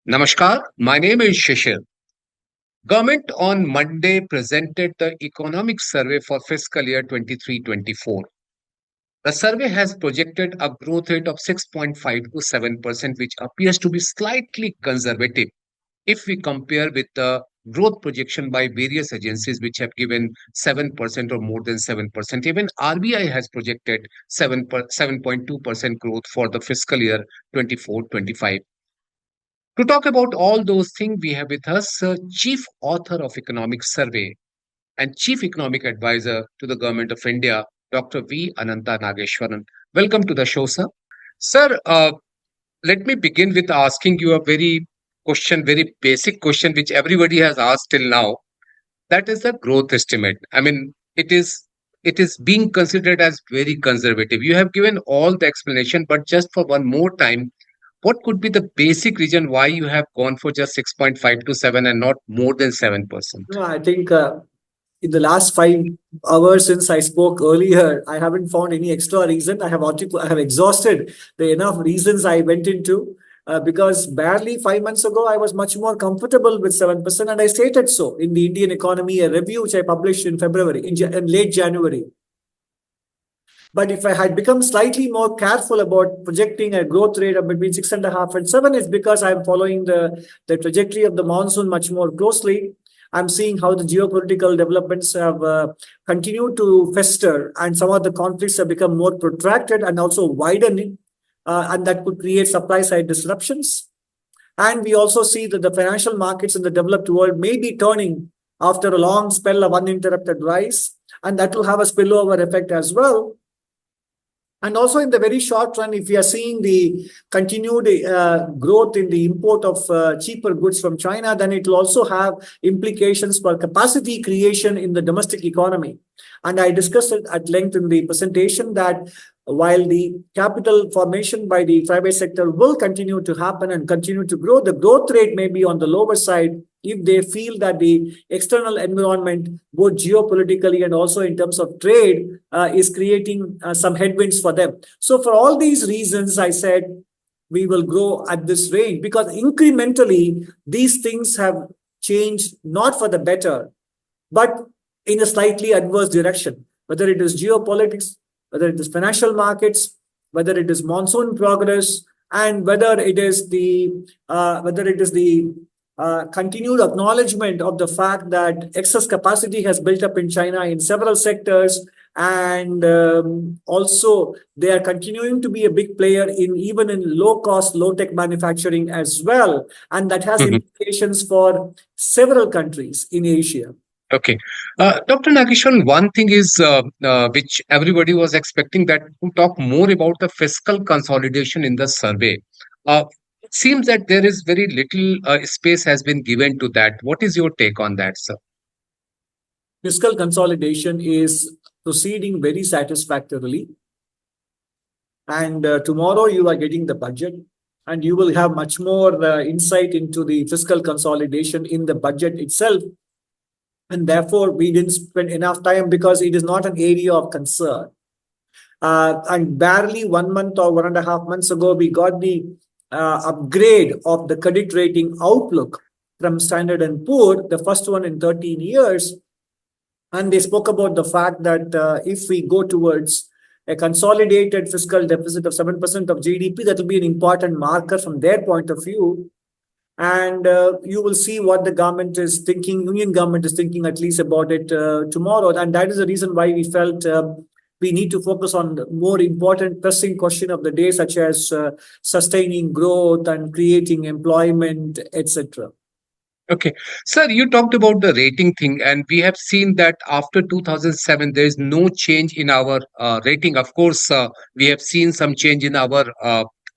Namaskar, my name is Shishir. Government on Monday presented the economic survey for fiscal year 23-24. The survey has projected a growth rate of 6.5 to 7%, which appears to be slightly conservative if we compare with the growth projection by various agencies which have given 7% or more than 7%. Even RBI has projected 7.2% growth for the fiscal year 24-25. To talk about all those things, we have with us Chief Author of Economic Survey and Chief Economic Advisor to the Government of India, Dr. V Anantha Nageswaran. Welcome to the show, sir. Sir, let me begin with asking you a very basic question, which everybody has asked till now. That is the growth estimate. I mean, it is being considered as very conservative. You have given all the explanation, but just for one more time, what could be the basic reason why you have gone for just 6.5 to 7 and not more than 7%? No, I think in the last 5 hours since I spoke earlier, I haven't found any extra reason. I have exhausted the enough reasons I went into because barely 5 months ago, I was much more comfortable with 7%. And I stated so in the Indian economy, a review which I published in February, in late January. But if I had become slightly more careful about projecting a growth rate of between 6.5 and 7, it's because I'm following the trajectory of the monsoon much more closely. I'm seeing how the geopolitical developments have continued to fester, and some of the conflicts have become more protracted and also widening, and that could create supply side disruptions. And we also see that the financial markets in the developed world may be turning after a long spell of uninterrupted rise, and that will have a spillover effect as well. And also in the very short run, if we are seeing the continued growth in the import of cheaper goods from China, then it will also have implications for capacity creation in the domestic economy. And I discussed it at length in the presentation that while the capital formation by the private sector will continue to happen and continue to grow, the growth rate may be on the lower side if they feel that the external environment, both geopolitically and also in terms of trade, is creating some headwinds for them. So for all these reasons, I said we will grow at this range because incrementally, these things have changed not for the better, but in a slightly adverse direction, whether it is geopolitics, whether it is financial markets, whether it is monsoon progress, and whether it is the continued acknowledgement of the fact that excess capacity has built up in China in several sectors, and also they are continuing to be a big player even in low-cost, low-tech manufacturing as well, and that has implications for several countries in Asia. Okay. Dr. Nageshwaran, one thing is which everybody was expecting that to talk more about the fiscal consolidation in the survey. It seems that there is very little space has been given to that. What is your take on that, sir? Fiscal consolidation is proceeding very satisfactorily. And tomorrow you are getting the budget, and you will have much more insight into the fiscal consolidation in the budget itself. And therefore, we didn't spend enough time because it is not an area of concern. And barely 1 month or 1.5 months ago, we got the upgrade of the credit rating outlook from Standard & Poor, the first one in 13 years. And they spoke about the fact that if we go towards a consolidated fiscal deficit of 7% of GDP, that will be an important marker from their point of view. And you will see what the government is thinking, union government is thinking at least about it tomorrow. And that is the reason why we felt we need to focus on the more important pressing question of the day, such as sustaining growth and creating employment, etc. Okay. Sir, you talked about the rating thing, and we have seen that after 2007, there is no change in our rating. Of course, we have seen some change in our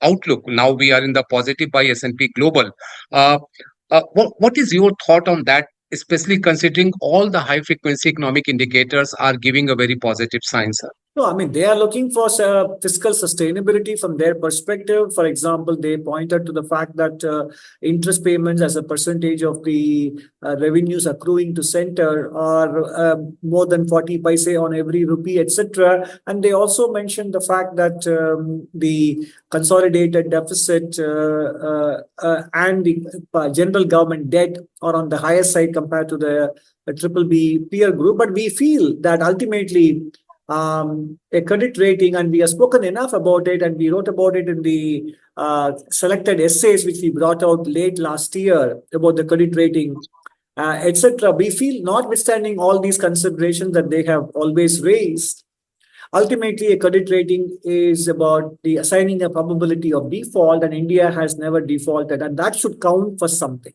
outlook. Now we are in the positive by S&P Global. What is your thought on that, especially considering all the high frequency economic indicators are giving a very positive sign, sir? No, I mean, they are looking for fiscal sustainability from their perspective. For example, they pointed to the fact that interest payments as a percentage of the revenues accruing to center are more than 40 paise on every rupee, etc. And they also mentioned the fact that the consolidated deficit and the general government debt are on the higher side compared to the triple B peer group. But we feel that ultimately a credit rating, and we have spoken enough about it, and we wrote about it in the selected essays which we brought out late last year about the credit rating, etc. We feel, notwithstanding all these considerations that they have always raised, ultimately a credit rating is about the assigning a probability of default, and India has never defaulted, and that should count for something.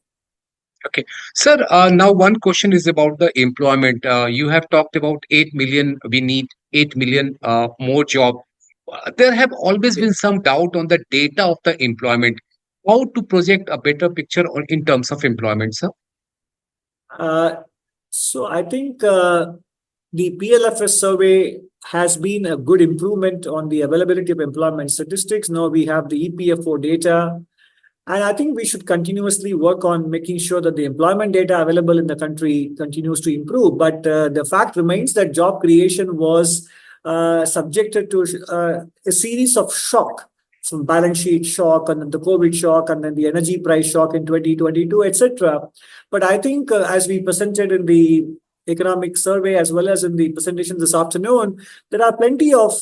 Okay. Sir, now one question is about the employment. You have talked about 8 million, we need 8 million more job. There have always been some doubt on the data of the employment. How to project a better picture in terms of employment, sir? So I think the PLFS survey has been a good improvement on the availability of employment statistics. Now we have the EPFO data. And I think we should continuously work on making sure that the employment data available in the country continues to improve. But the fact remains that job creation was subjected to a series of shock, from balance sheet shock and then the COVID shock and then the energy price shock in 2022, etc. But I think as we presented in the economic survey as well as in the presentation this afternoon, there are plenty of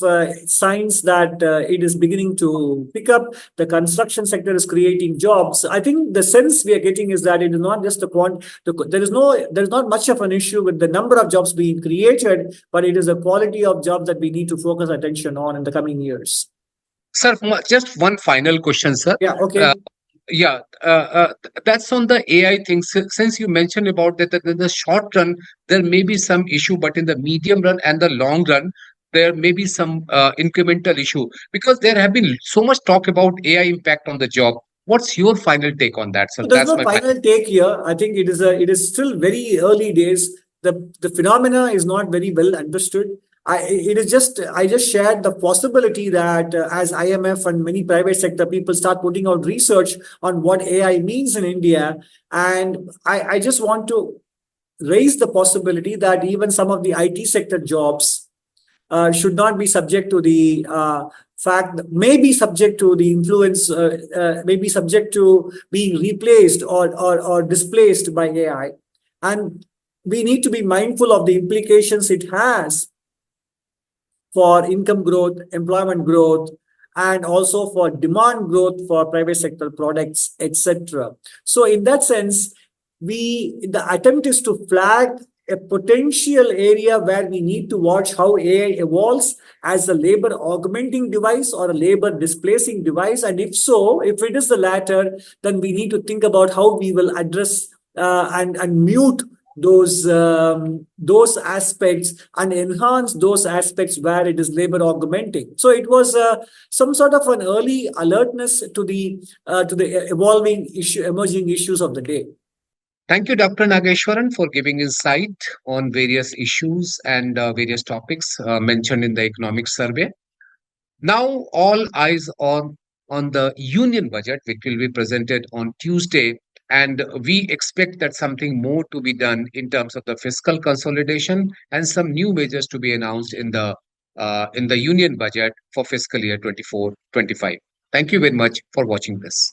signs that it is beginning to pick up. The construction sector is creating jobs. I think the sense we are getting is that it is not just there is not much of an issue with the number of jobs being created, but it is the quality of jobs that we need to focus attention on in the coming years. Sir, just one final question, sir. Yeah, okay. Yeah, that's on the AI thing. Since you mentioned about that in the short run, there may be some issue, but in the medium run and the long run, there may be some incremental issue, because there have been so much talk about AI impact on the job. What's your final take on that, sir? So there's That's no my final take here. I think it is still very early days. The phenomena is not very well understood. I just shared the possibility that as IMF and many private sector people start putting out research on what AI means in India, and I just want to raise the possibility that even some of the IT sector jobs should not be subject to the fact, may be subject to the influence, may be subject to being replaced or displaced by AI. And we need to be mindful of the implications it has for income growth, employment growth, and also for demand growth for private sector products, etc. So in that sense, the attempt is to flag a potential area where we need to watch how AI evolves as a labor augmenting device or a labor displacing device. And if so, if it is the latter, then we need to think about how we will address and mute those aspects and enhance those aspects where it is labor augmenting. So it was some sort of an early alertness to the evolving emerging issues of the day. Thank you, Dr. Nageswaran, for giving insight on various issues and various topics mentioned in the economic survey. Now, all eyes are on the union budget, which will be presented on Tuesday. And we expect that something more to be done in terms of the fiscal consolidation and some new measures to be announced in the union budget for fiscal year 24-25. Thank you very much for watching this.